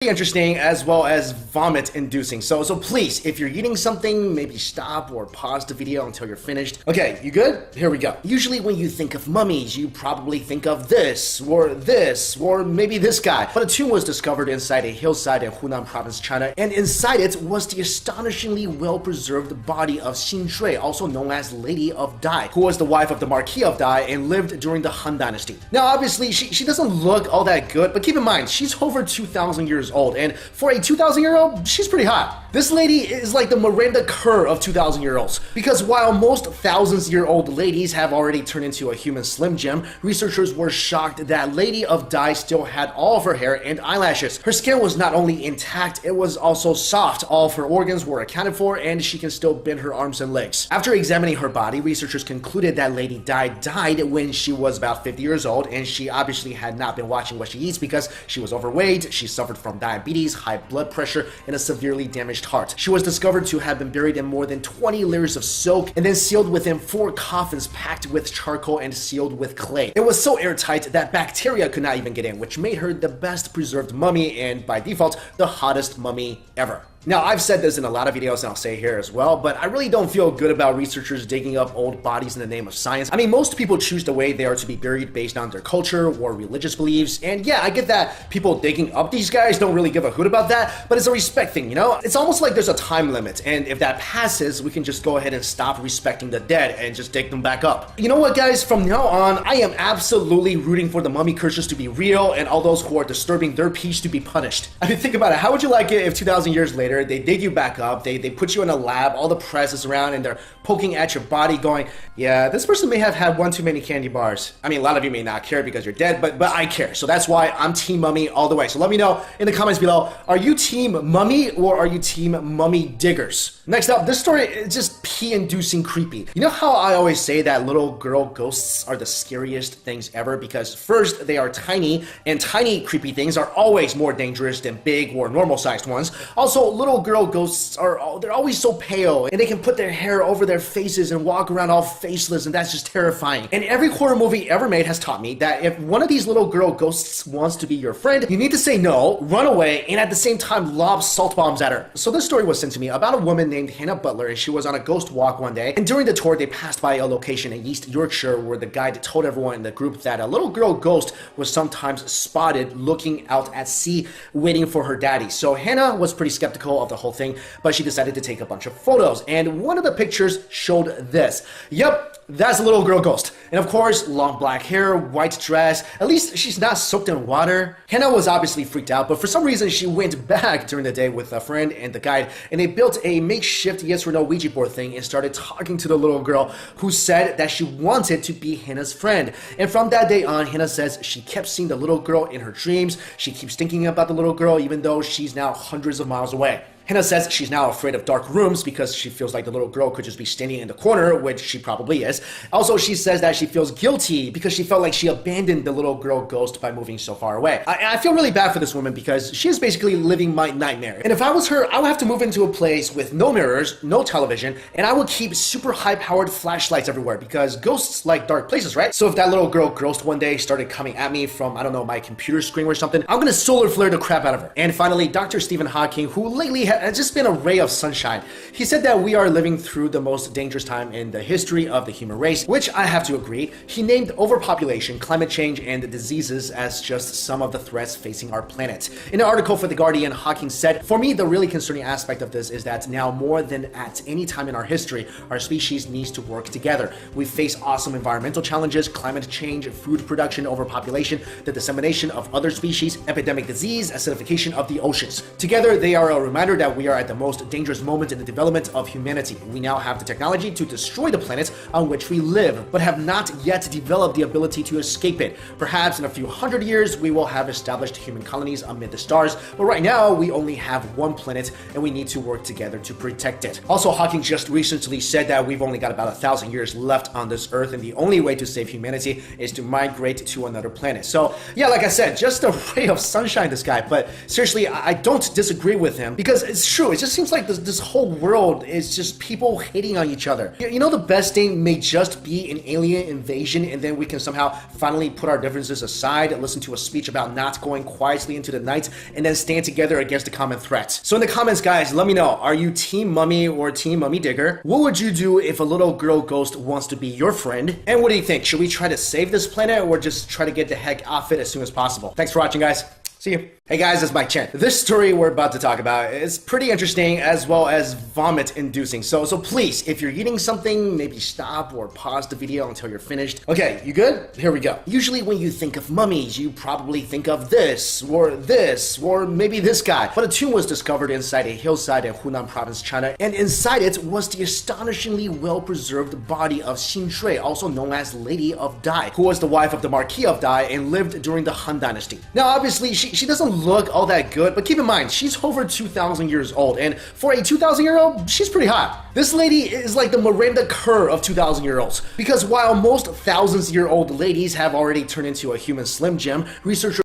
interesting as well as vomit inducing. So please, if you're eating something, maybe stop or pause the video until you're finished. Okay, you good? Here we go. Usually when you think of mummies, you probably think of this, or maybe this guy. But a tomb was discovered inside a hillside in Hunan province, China, and inside it was the astonishingly well-preserved body of Xin Shui, also known as Lady of Dai, who was the wife of the Marquis of Dai and lived during the Han Dynasty. Now obviously she doesn't look all that good, but keep in mind, she's over 2,000 years old, and for a 2,000-year-old, she's pretty hot. This lady is like the Miranda Kerr of 2,000-year-olds, because while most thousands-year-old ladies have already turned into a human Slim Jim, researchers were shocked that Lady of Dai still had all of her hair and eyelashes. Her skin was not only intact, it was also soft. All of her organs were accounted for, and she can still bend her arms and legs. After examining her body, researchers concluded that Lady Dai died when she was about 50 years old, and she obviously had not been watching what she eats because she was overweight, she suffered from diabetes, high blood pressure, and a severely damaged heart. She was discovered to have been buried in more than 20 layers of silk and then sealed within 4 coffins packed with charcoal and sealed with clay. It was so airtight that bacteria could not even get in, which made her the best preserved mummy and by default the hottest mummy ever. Now, I've said this in a lot of videos and I'll say here as well, but I really don't feel good about researchers digging up old bodies in the name of science. I mean, most people choose the way they are to be buried based on their culture or religious beliefs, and yeah, I get that people digging up these guys don't really give a hoot about that, but it's a respect thing, you know? It's almost like there's a time limit, and if that passes, we can just go ahead and stop respecting the dead and just dig them back up. You know what, guys? From now on, I am absolutely rooting for the mummy curses to be real and all those who are disturbing their peace to be punished. I mean, think about it. How would you like it if 2,000 years later, they dig you back up, they put you in a lab, all the press is around, and they're poking at your body going, yeah, this person may have had one too many candy bars. I mean, a lot of you may not care because you're dead, but I care. So that's why I'm team mummy all the way. So let me know in the comments below, are you team mummy or are you team mummy diggers? Next up, this story is just pee-inducing creepy. You know how I always say that little girl ghosts are the scariest things ever? Because first, they are tiny, and tiny creepy things are always more dangerous than big or normal-sized ones. Also, little girl ghosts they're always so pale, and they can put their hair over their faces and walk around all faceless, and that's just terrifying. And every horror movie ever made has taught me that if one of these little girl ghosts wants to be your friend, you need to say no, run away, and at the same time lob salt bombs at her. So this story was sent to me about a woman named Hannah Butler, and she was on a ghost walk one day, and during the tour they passed by a location in East Yorkshire where the guide told everyone in the group that a little girl ghost was sometimes spotted looking out at sea waiting for her daddy. So Hannah was pretty skeptical of the whole thing, but she decided to take a bunch of photos, and one of the pictures showed this. Yep, that's a little girl ghost. And of course, long black hair, white dress, at least she's not soaked in water. Hannah was obviously freaked out, but for some reason she went back during the day with a friend and the guide, and they built a makeshift yes or no Ouija board thing and started talking to the little girl, who said that she wanted to be Hannah's friend. And from that day on, Hannah says she kept seeing the little girl in her dreams. She keeps thinking about the little girl even though she's now hundreds of miles away. Hannah says she's now afraid of dark rooms because she feels like the little girl could just be standing in the corner, which she probably is. Also, she says that she feels guilty because she felt like she abandoned the little girl ghost by moving so far away. I feel really bad for this woman because she is basically living my nightmare. And if I was her, I would have to move into a place with no mirrors, no television, and I would keep super high-powered flashlights everywhere because ghosts like dark places, right? So if that little girl ghost one day started coming at me from, I don't know, my computer screen or something, I'm gonna solar flare the crap out of her. And finally, Dr. Stephen Hawking, who lately has just been a ray of sunshine. He said that we are living through the most dangerous time in the history of the human race, which I have to agree. He named overpopulation, climate change, and diseases as just some of the threats facing our planet. In an article for The Guardian, Hawking said, "For me, the really concerning aspect of this is that now more than at any time in our history, our species needs to work together. We face awesome environmental challenges, climate change, food production, overpopulation, the dissemination of other species, epidemic disease, acidification of the oceans. Together, they are a reminder that we are at the most dangerous moment in the development of humanity. We now have the technology to destroy the planet on which we live, but have not yet developed the ability to escape it. Perhaps in a few hundred years, we will have established human colonies amid the stars, but right now, we only have one planet, and we need to work together to protect it." Also, Hawking just recently said that we've only got about 1,000 years left on this Earth, and the only way to save humanity is to migrate to another planet. So, yeah, like I said, just a ray of sunshine, this guy, but seriously, I don't disagree with him, because it's true. It just seems like this whole world is just people hating on each other. You know, the best thing may just be an alien invasion, and then we can somehow finally put our differences aside and listen to a speech about not going quietly into the night and then stand together against the common threat. So in the comments, guys, let me know, are you Team Mummy or Team Mummy Digger? What would you do if a little girl ghost wants to be your friend? And what do you think? Should we try to save this planet or just try to get the heck off it as soon as possible? Thanks for watching, guys. See you. Hey guys, it's Mike Chen. This story we're about to talk about is pretty interesting as well as vomit inducing. So please, if you're eating something, maybe stop or pause the video until you're finished. Okay, you good? Here we go. Usually when you think of mummies, you probably think of this, or maybe this guy. But a tomb was discovered inside a hillside in Hunan province, China, and inside it was the astonishingly well-preserved body of Xin Shui, also known as Lady of Dai, who was the wife of the Marquis of Dai and lived during the Han Dynasty. Now obviously, she doesn't look all that good, but keep in mind, she's over 2,000 years old, and for a 2,000-year-old, she's pretty hot. This lady is like the Miranda Kerr of 2,000-year-olds, because while most thousands-year-old ladies have already turned into a human Slim Jim, researchers